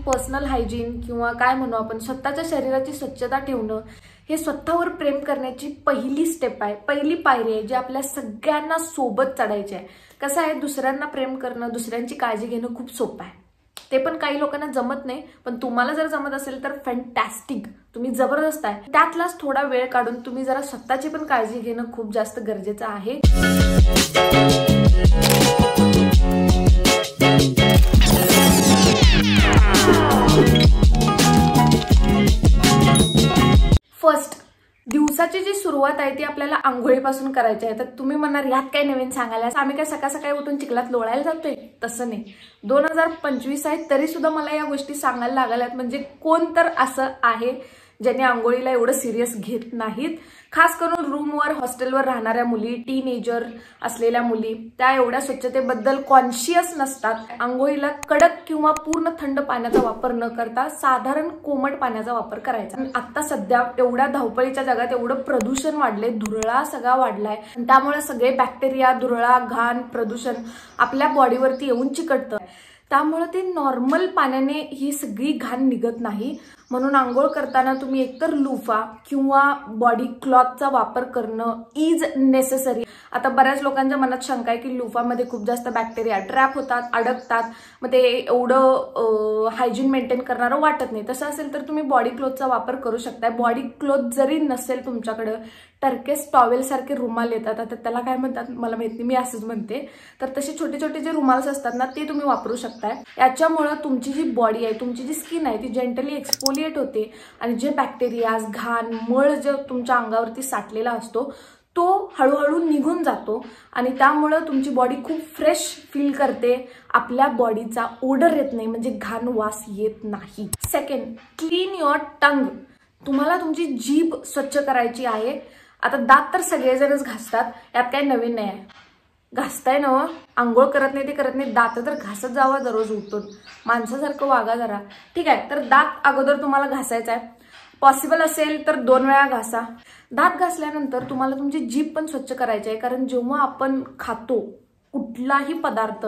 Personal hygiene किंवा काय म्हणू आपण स्वतःच्या शरीराची स्वच्छता ठेवणं हे स्वतःवर प्रेम करण्याची पहिली स्टेप आहे, पहिली पायरी आहे, जी आपल्या सगळ्यांना सोबत चढायची आहे. कसं आहे, दुसऱ्यांना प्रेम करणं, दुसऱ्यांची काळजी घेणं खूप सोपं आहे. ते पण काही लोकांना जमत नाही, पण तुम्हाला जर जमत असेल तर फॅन्टॅस्टिक, तुम्ही जबरदस्त आहे. त्यातलाच थोडा वेळ काढून तुम्ही जरा स्वतःची पण काळजी घेणं खूप जास्त गरजेचं आहे. फर्स्ट, दिवसाची जी सुरुवात आहे ती आपल्याला आंघोळीपासून करायची आहे. तर तुम्ही म्हणणार यात काय नवीन सांगायला, आम्ही काय सकाळ सकाळी उठून चिखलात लोळायला जातोय? तसं नाही. 2025 आहे तरी सुद्धा मला या गोष्टी सांगायला लागल्यात. म्हणजे कोण तर असं आहे ज्याने आंघोळीला एवढं सिरियस घेत नाहीत. खास करून रूमवर, हॉस्टेलवर राहणाऱ्या मुली, टीनेजर असलेल्या मुली, त्या एवढ्या स्वच्छतेबद्दल कॉन्शियस नसतात. आंघोळीला कडक किंवा पूर्ण थंड पाण्याचा वापर न करता साधारण कोमट पाण्याचा वापर करायचा. आता सध्या एवढ्या धावपळीच्या जगात एवढं प्रदूषण वाढलंय, धुरळा सगळा वाढलाय, त्यामुळे सगळे बॅक्टेरिया, धुरळा, घाण, प्रदूषण आपल्या बॉडीवरती येऊन चिकटतं. त्यामुळे ते नॉर्मल पाण्याने ही सगळी घाण निघत नाही. म्हणून आंघोळ करताना तुम्ही एकतर लुफा किंवा बॉडी क्लॉथचा वापर करणं इज नेसेसरी. आता बऱ्याच लोकांच्या मनात शंका आहे की लुफामध्ये खूप जास्त बॅक्टेरिया ट्रॅप होतात, अडकतात, मग ते एवढं हायजीन मेंटेन करणारं वाटत नाही. तसं असेल तर तुम्ही बॉडी क्लॉथचा वापर करू शकताय. बॉडी क्लॉथ जरी नसेल तुमच्याकडे, टर्केस टॉवेल सारखे रुमाल येतात, आता त्याला काय म्हणतात मला माहित नाही, मी असंच म्हणते. तर तसे छोटे छोटे जे रुमाल्स असतात ना, ते तुम्ही वापरू शकताय. याच्यामुळे तुमची जी बॉडी आहे, तुमची जी स्किन आहे ती जेंटली एक्सफोलिएट होते आणि जे बॅक्टेरियाज, घाण, मळ जो तुमच्या अंगावरती साठलेला असतो तो हळूहळू निघून जातो आणि त्यामुळे तुमची बॉडी खूप फ्रेश फील करते. आपल्या बॉडीचा ओडर येत नाही, म्हणजे घाण वास येत नाही. Second, clean your tongue. तुम्हाला तुमची जीभ स्वच्छ करायची आहे. आता दात तर सगळेजणच घासतात, यात काही नवीन नाही आहे. घासताय ना, आंघोळ करत नाही ते करत नाही, दात तर घासत जावा दररोज उठून, माणसासारखं वागा जरा. ठीक आहे, तर दात अगोदर तुम्हाला घासायचा आहे. पॉसिबल असेल तर 2 वेळा घासा. दात घासल्यानंतर तुम्हाला तुमची जीभ पण स्वच्छ करायची आहे. कारण जेव्हा आपण खातो कुठलाही पदार्थ,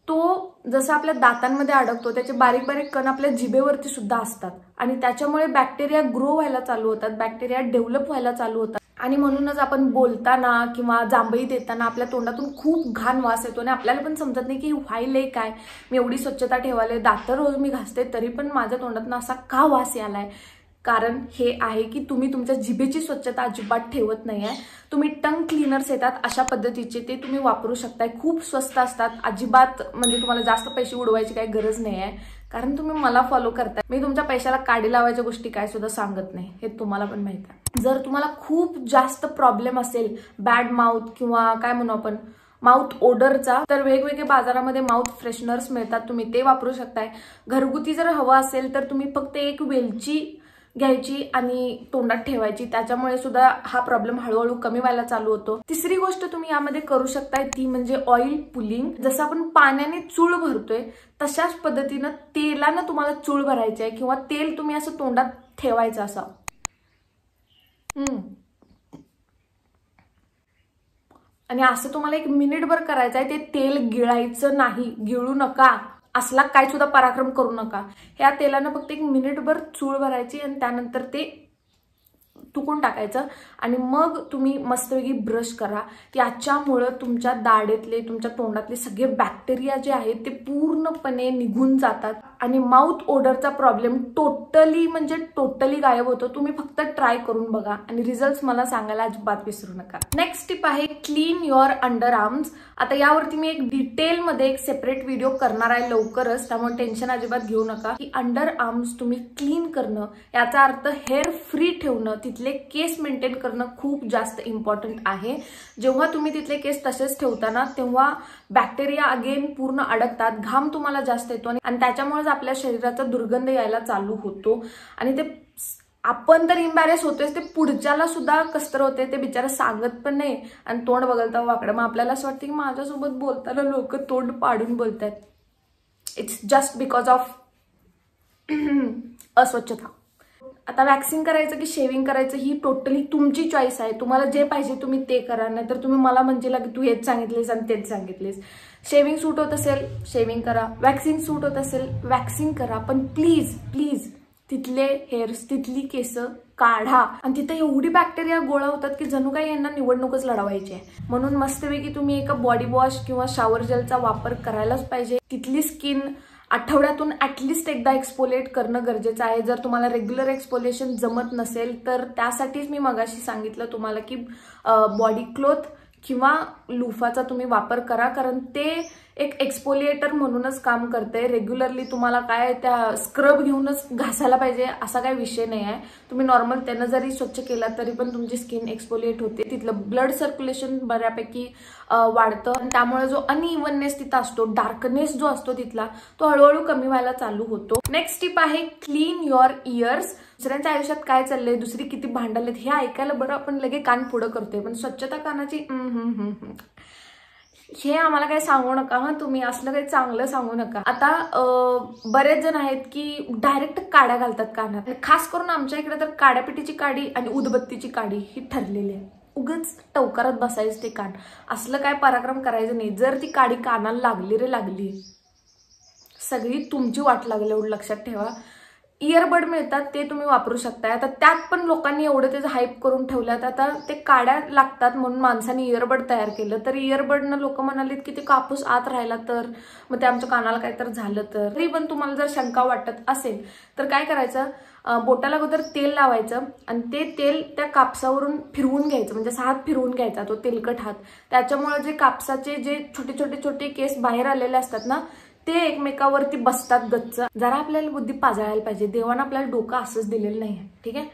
तो जसं आपल्या दातांमध्ये अडकतो, त्याचे बारीक बारीक कण आपल्या जिभेवरती सुद्धा असतात आणि त्याच्यामुळे बॅक्टेरिया ग्रो व्हायला चालू होतात, बॅक्टेरिया डेव्हलप व्हायला चालू होतात. आणि म्हणूनच आपण बोलताना किंवा जांभई देताना आपल्या तोंडातून खूप घाण वास येतो आणि आपल्याला पण समजत नाही की व्हायलंय काय, मी एवढी स्वच्छता ठेवायला, दात रोज मी घासते तरी पण माझ्या तोंडातून असा का वास यालाय. कारण हे आहे की तुम्ही तुमच्या जिभेची स्वच्छता अजिबात ठेवत नाही आहे. तुम्ही टंग क्लीनर्स येतात अशा पद्धतीचे, ते तुम्ही वापरू शकताय. खूप स्वस्त असतात, अजिबात म्हणजे तुम्हाला जास्त पैसे उडवायची काही गरज नाही आहे. कारण तुम्ही मला फॉलो करताय, मी तुमच्या पैशाला काडी लावायच्या गोष्टी काय सुद्धा सांगत नाही, हे तुम्हाला पण माहित आहे. जर तुम्हाला खूप जास्त प्रॉब्लेम असेल बॅड माउथ किंवा काय म्हणू आपण माउथ ओडरचा, तर वेगवेगळे बाजारामध्ये माउथ फ्रेशनर्स मिळतात, तुम्ही ते वापरू शकताय. घरगुती जर हवं असेल तर तुम्ही फक्त एक वेलची घ्यायची आणि तोंडात ठेवायची, त्याच्यामुळे सुद्धा हा प्रॉब्लेम हळूहळू कमी व्हायला चालू होतो. तिसरी गोष्ट तुम्ही यामध्ये करू शकताय ती म्हणजे ऑइल पुलिंग. जसं आपण पाण्याने चूळ भरतोय तशाच पद्धतीनं तेलानं तुम्हाला चूळ भरायची आहे किंवा तेल तुम्ही असं तोंडात ठेवायचं असं. आणि असं तुम्हाला 1 मिनिटभर करायचं आहे. ते तेल गिळायचं नाही, गिळू नका, असला काय सुद्धा पराक्रम करू नका. ह्या तेलानं फक्त 1 मिनिटभर चूळ भरायची आणि त्यानंतर ते तुकून टाकायचं आणि मग तुम्ही मस्तपैकी ब्रश करा. याच्यामुळं तुमच्या दाढेतले, तुमच्या तोंडातले सगळे बॅक्टेरिया जे आहेत ते पूर्णपणे निघून जातात आणि माउथ ओडरचा प्रॉब्लेम टोटली म्हणजे टोटली गायब होतो. तुम्ही फक्त ट्राय करून बघा आणि रिझल्ट्स मला सांगायला अजिबात विसरू नका. नेक्स्ट टिप आहे क्लीन युअर अंडर आर्म्स. आता यावरती मी एक डिटेलमध्ये एक सेपरेट व्हिडिओ करणार आहे लवकरच, त्यामुळे टेन्शन अजिबात घेऊ नका. की अंडर आर्म्स तुम्ही क्लीन करणं, याचा अर्थ हेअर फ्री ठेवणं, तिथले केस मेंटेन करणं खूप जास्त इम्पॉर्टंट आहे. जेव्हा तुम्ही तिथले केस तसेच ठेवताना तेव्हा बॅक्टेरिया अगेन पूर्ण अडकतात, घाम तुम्हाला जास्त येतो आणि त्याच्यामुळेच आपल्या शरीराचा दुर्गंध यायला चालू होतो आणि ते आपण तर इम्बॅरेस होतोय, ते पुढच्याला सुद्धा कसतर होते, ते बिचारा सांगत पण नाही आणि तोंड बघलता वाकडं. मग आपल्याला असं वाटतं की माझ्यासोबत बोलताना लोक तोंड पाडून बोलतात. इट्स जस्ट बिकॉज ऑफ अस्वच्छता. आता वॅक्सिंग करायचं की शेविंग करायचं ही टोटली तुमची चॉईस आहे. तुम्हाला जे पाहिजे तुम्ही ते करा, नाहीतर तुम्ही मला म्हणशील की तू हेच सांगितलेस आणि तेच सांगितलेस. शेविंग सूट होत असेल शेविंग करा, वॅक्सिंग सूट होत असेल वॅक्सिंग करा, पण प्लीज प्लीज तिथले हेअर्स तिथली केस काढा. आणि तिथे एवढी बॅक्टेरिया गोळा होतात की जणू काही यांना निवडणूकच लढवायची आहे. म्हणून मस्तपैकी तुम्ही एका बॉडी वॉश किंवा शॉवर जेलचा वापर करायलाच पाहिजे. तिथली स्किन आठवड्यातून ॲटलिस्ट एकदा एक्सपोलिएट करणं गरजेचं आहे. जर तुम्हाला रेग्युलर एक्सपोलिएशन जमत नसेल तर त्यासाठीच मी मगाशी सांगितलं तुम्हाला की बॉडी क्लोथ किंवा लुफाचा तुम्ही वापर करा, कारण ते एक एक्सपोलिएटर म्हणूनच काम करते. रेग्युलरली तुम्हाला काय त्या स्क्रब घेऊनच घासायला पाहिजे असा काही विषय नाही आहे. तुम्ही नॉर्मल त्यानं जरी स्वच्छ केला तरी पण तुमची स्किन एक्सपोलिएट होते. तिथलं ब्लड सर्क्युलेशन बऱ्यापैकी वाढतं आणि त्यामुळे जो अनइव्हननेस तिथं असतो, डार्कनेस जो असतो तिथला, तो हळूहळू कमी व्हायला चालू होतो. नेक्स्ट टिप आहे क्लीन युअर इयर्स. दुसऱ्यांच्या आयुष्यात काय चाललंय, दुसरी किती भांडलेत हे ऐकायला बरं आपण लगे कान पुढं करतोय, पण स्वच्छता कानाची हे आम्हाला काही सांगू नका. तुम्ही असलं काही चांगलं सांगू नका. आता बरेच जण आहेत की डायरेक्ट काड्या घालतात कानात. खास करून आमच्या इकडे तर काड्यापिटीची काडी आणि उदबत्तीची काडी ही ठरलेली आहे. उगच टवकारात बसायचं ते कान, असलं काय पराक्रम करायचं नाही. जर ती काडी कानाला लागली रे लागली, सगळी तुमची वाट लागली एवढं लक्षात ठेवा. इयरबड मिळतात ते तुम्ही वापरू शकताय. आता त्यात पण लोकांनी एवढं त्याचं हाईप करून ठेवल्यात. आता ते काड्या लागतात म्हणून माणसाने इयरबड तयार केलं, तर इयरबडनं लोक म्हणालीत की ते कापूस आत राहिला तर, मग ते आमच्या कानाला काहीतरी झालं तर. तरी पण तुम्हाला जर शंका वाटत असेल तर काय करायचं, बोटाला अगोदर तेल लावायचं आणि ते तेल त्या कापसावरून फिरवून घ्यायचं, म्हणजे असा हात फिरवून घ्यायचा तो तेलकट हात. त्याच्यामुळे जे कापसाचे जे छोटे छोटे छोटे केस बाहेर आलेले असतात ना ते एकमेकावरती बसतात गच्च. जरा आपल्याला बुद्धी पाजळायला पाहिजे. देवानं आपल्याला डोकं असंच दिलेलं नाही आहे, ठीक आहे.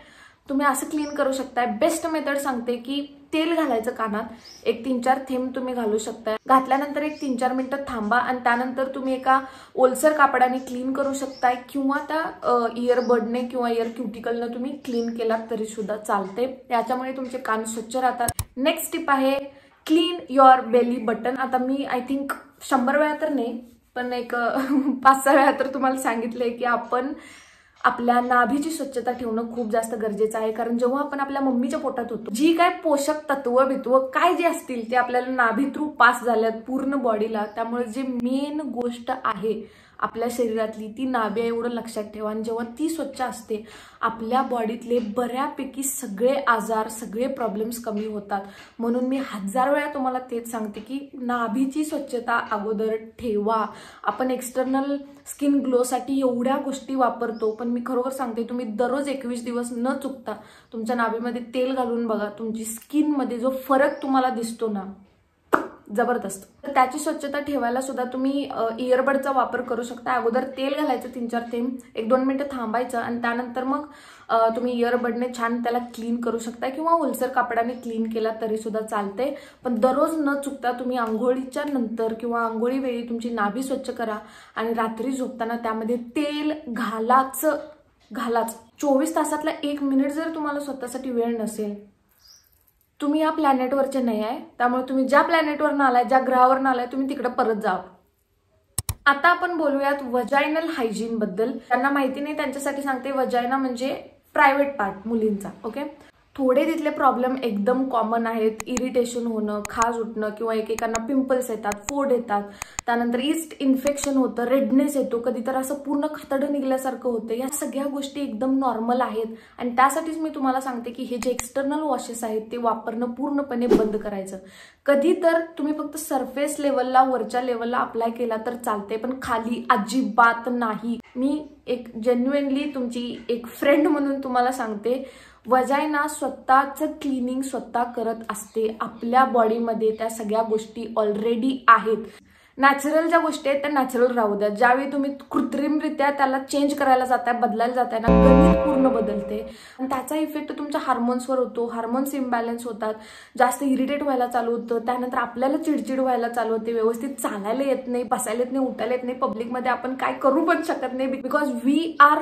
तुम्ही असं क्लीन करू शकताय. बेस्ट मेथड सांगते की तेल घालायचं कानात, एक 3-4 थेंब तुम्ही घालू शकताय. घातल्यानंतर एक 3-4 मिनिटं थांबा आणि त्यानंतर तुम्ही एका ओलसर कापडाने क्लीन करू शकताय किंवा त्या इयरबडने किंवा इयर क्युटिकलनं तुम्ही क्लीन केला तरी सुद्धा चालते. याच्यामुळे तुमचे कान स्वच्छ राहतात. नेक्स्ट टिप आहे क्लीन युअर बेली बटन. आता मी आय थिंक 100 वेळा तर नाही पण एक 5-6 वेळा तर तुम्हाला सांगितलंय की आपण आपल्या नाभीची स्वच्छता ठेवणं खूप जास्त गरजेचं आहे. कारण जेव्हा आपण आपल्या मम्मीच्या पोटात होतो, जी काय पोषक तत्व बित्व काय जे असतील ते आपल्याला नाभी थ्रू पास झाल्यात पूर्ण बॉडीला. त्यामुळे जे मेन गोष्ट आहे आपल्या शरीरातली ती नाभी आहे, एवढं लक्षात ठेवा. आणि जेव्हा ती स्वच्छ असते आपल्या बॉडीतले बऱ्यापैकी सगळे आजार सगळे प्रॉब्लेम्स कमी होतात. म्हणून मी 1000 वेळा तुम्हाला तेच सांगते की नाभीची स्वच्छता अगोदर ठेवा. आपण एक्सटर्नल स्किन ग्लोसाठी एवढ्या गोष्टी वापरतो, पण मी खरोखर सांगते तुम्ही दररोज 21 दिवस न चुकता तुमच्या नाभीमध्ये तेल घालून बघा, तुमची स्किनमध्ये जो फरक तुम्हाला दिसतो ना जबरदस्त. तर त्याची स्वच्छता ठेवायला सुद्धा तुम्ही इयरबडचा वापर करू शकता. अगोदर तेल घालायचं 3-4 थेंब, 1-2 मिनिटं थांबायचं आणि त्यानंतर मग तुम्ही इयरबडने छान त्याला क्लीन करू शकता किंवा ओलसर कापडाने क्लीन केला तरी सुद्धा चालते. पण दररोज न चुकता तुम्ही आंघोळीच्या नंतर किंवा आंघोळीवेळी तुमची नाभी स्वच्छ करा आणि रात्री झोपताना त्यामध्ये तेल घालाच. 24 तासातला 1 मिनिट जर तुम्हाला स्वतःसाठी वेळ नसेल, तुम्ही या प्लॅनेटवरचे नाही आहे. त्यामुळे तुम्ही ज्या प्लॅनेटवर आलाय, ज्या ग्रहावर आलाय, तुम्ही तिकडे परत जा. आता आपण बोलूयात वजायनल हायजीन बद्दल. त्यांना माहिती नाही त्यांच्यासाठी सांगते. वजायना म्हणजे प्रायव्हेट पार्ट मुलींचा. ओके, थोडे तिथले प्रॉब्लेम एकदम कॉमन आहेत. इरिटेशन होणं, खाज उठणं किंवा एकेकांना पिंपल्स येतात, फोड येतात, त्यानंतर ईस्ट इन्फेक्शन होतं, रेडनेस येतो, कधी तर असं पूर्ण खतडं निघल्यासारखं होतं. या सगळ्या गोष्टी एकदम नॉर्मल आहेत आणि त्यासाठीच मी तुम्हाला सांगते की हे जे एक्सटर्नल वॉशेस आहेत ते वापरणं पूर्णपणे बंद करायचं. कधी तर तुम्ही फक्त सरफेस लेवलला वरच्या लेवलला अप्लाय केला तर चालते, पण खाली अजिबात नाही. मी एक जेन्युइनली तुमची एक फ्रेंड म्हणून तुम्हाला सांगते, वजायना स्वतःचं क्लिनिंग स्वतः करत असते. आपल्या बॉडीमध्ये त्या सगळ्या गोष्टी ऑलरेडी आहेत. नॅचरल ज्या गोष्टी आहेत त्या नॅचरल राहू द्या. ज्यावेळी तुम्ही कृत्रिमरित्या त्याला चेंज करायला जाताय, बदलायला जाताय ना, गणित पूर्ण बदलते आणि त्याचा इफेक्ट तुमच्या हार्मोन्सवर होतो. हार्मोन्स इम्बॅलन्स होतात, जास्त इरिटेट व्हायला चालू होतं, त्यानंतर आपल्याला चिडचिड व्हायला चालू होते, व्यवस्थित चालायला येत नाही, बसायला येत नाही, उठायला येत नाही, पब्लिकमध्ये आपण काय करू पण शकत नाही. Because we are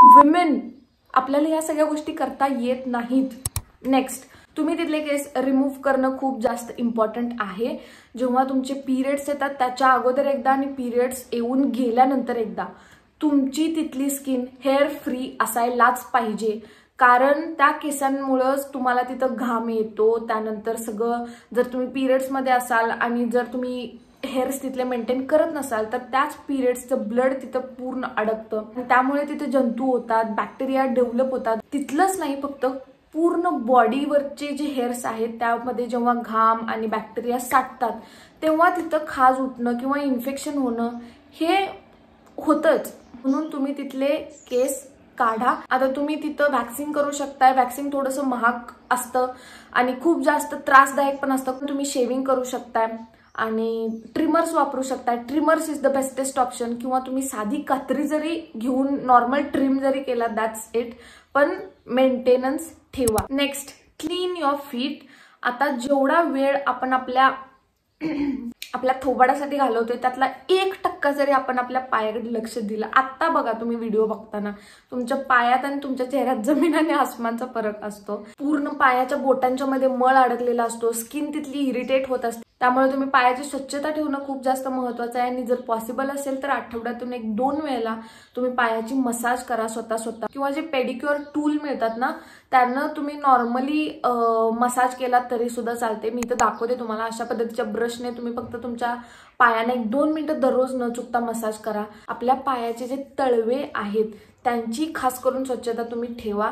women. आपल्याला या सगळ्या गोष्टी करता येत नाहीत. नेक्स्ट, तुम्ही तिथले केस रिमूव्ह करणं खूप जास्त इम्पॉर्टंट आहे. जेव्हा तुमचे पिरियड्स येतात त्याच्या अगोदर एकदा आणि पिरियड्स येऊन गेल्यानंतर एकदा तुमची तिथली स्किन हेअर फ्री असायलाच पाहिजे, कारण त्या केसांमुळेच तुम्हाला तिथं घाम येतो. त्यानंतर सगळं, जर तुम्ही पिरियड्समध्ये असाल आणि जर तुम्ही हेअर्स तिथले मेंटेन करत नसाल तर त्याच पिरियड्सचं ब्लड तिथं पूर्ण अडकतं, त्यामुळे तिथे जंतू होतात, बॅक्टेरिया डेव्हलप होतात. तिथलंच नाही, फक्त पूर्ण बॉडीवरचे जे हेअर्स आहेत त्यामध्ये जेव्हा घाम आणि बॅक्टेरिया साठतात तेव्हा तिथं खाज उठणं किंवा इन्फेक्शन होणं हे होतंच. म्हणून तुम्ही तिथले केस काढा. आता तुम्ही तिथं वॅक्सिंग करू शकताय. वॅक्सिंग थोडंसं महाग असतं आणि खूप जास्त त्रासदायक पण असतं. तुम्ही शेविंग करू शकताय आणि ट्रिमर्स वापरू शकताय. Trimmers is the bestest option, किंवा तुम्ही साधी कात्री जरी घेऊन नॉर्मल ट्रिम जरी केला दॅट्स इट, पण मेंटेनन्स ठेवा. Next, clean your feet. आता जेवढा वेळ आपण आपल्या थोबाडासाठी घालवतोय त्यातला 1% जरी आपण आपल्या पायाकडे लक्ष दिलं. आता बघा, तुम्ही व्हिडिओ बघताना तुमच्या पायात आणि तुमच्या चेहऱ्यात जमीन आणि आसमानचा फरक असतो. पूर्ण पायाच्या बोटांच्या मध्ये मळ अडकलेला असतो, स्किन तिथली इरिटेट होत असते. त्यामुळे तुम्ही पायाची स्वच्छता ठेवणं खूप जास्त महत्त्वाचं आहे. आणि जर पॉसिबल असेल तर आठवड्यातून 1-2 वेळेला तुम्ही पायाची मसाज करा स्वतः. किंवा जे पेडिक्युअर टूल मिळतात ना, त्यांना तुम्ही नॉर्मली मसाज केला तरी सुद्धा चालते. मी इथं दाखवते तुम्हाला. अशा पद्धतीच्या ब्रशने तुम्ही फक्त तुमच्या पायाने 1-2 मिनिटं दररोज न चुकता मसाज करा. आपल्या पायाचे जे तळवे आहेत त्यांची खास करून स्वच्छता तुम्ही ठेवा,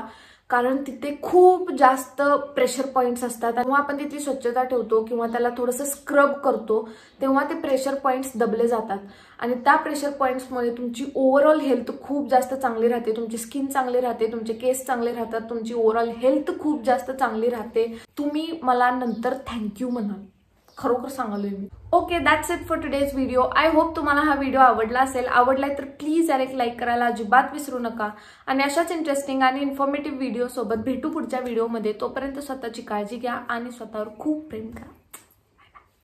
कारण तिथे खूप जास्त प्रेशर पॉइंट्स असतात. जेव्हा आपण तिथली स्वच्छता ठेवतो किंवा त्याला थोडंसं स्क्रब करतो तेव्हा ते प्रेशर पॉइंट्स दबले जातात आणि त्या प्रेशर पॉइंट्समुळे तुमची ओव्हरऑल हेल्थ खूप जास्त चांगली राहते. तुमची स्किन चांगली राहते, तुमचे केस चांगले राहतात, तुमची ओव्हरऑल हेल्थ खूप जास्त चांगली राहते. तुम्ही मला नंतर थँक्यू म्हणाल, खरोखर सांगालोय मी. Okay, that's it for today's video. I hope तुम्हाला हा व्हिडिओ आवडला असेल. आवडलाय तर प्लीज यार एक लाईक करायला अजिबात विसरू नका. आणि अशाच इंटरेस्टिंग आणि इन्फॉर्मेटिव्ह व्हिडिओ सोबत भेटू पुढच्या व्हिडिओमध्ये. तोपर्यंत स्वतःची काळजी घ्या आणि स्वतःवर खूप प्रेम करा.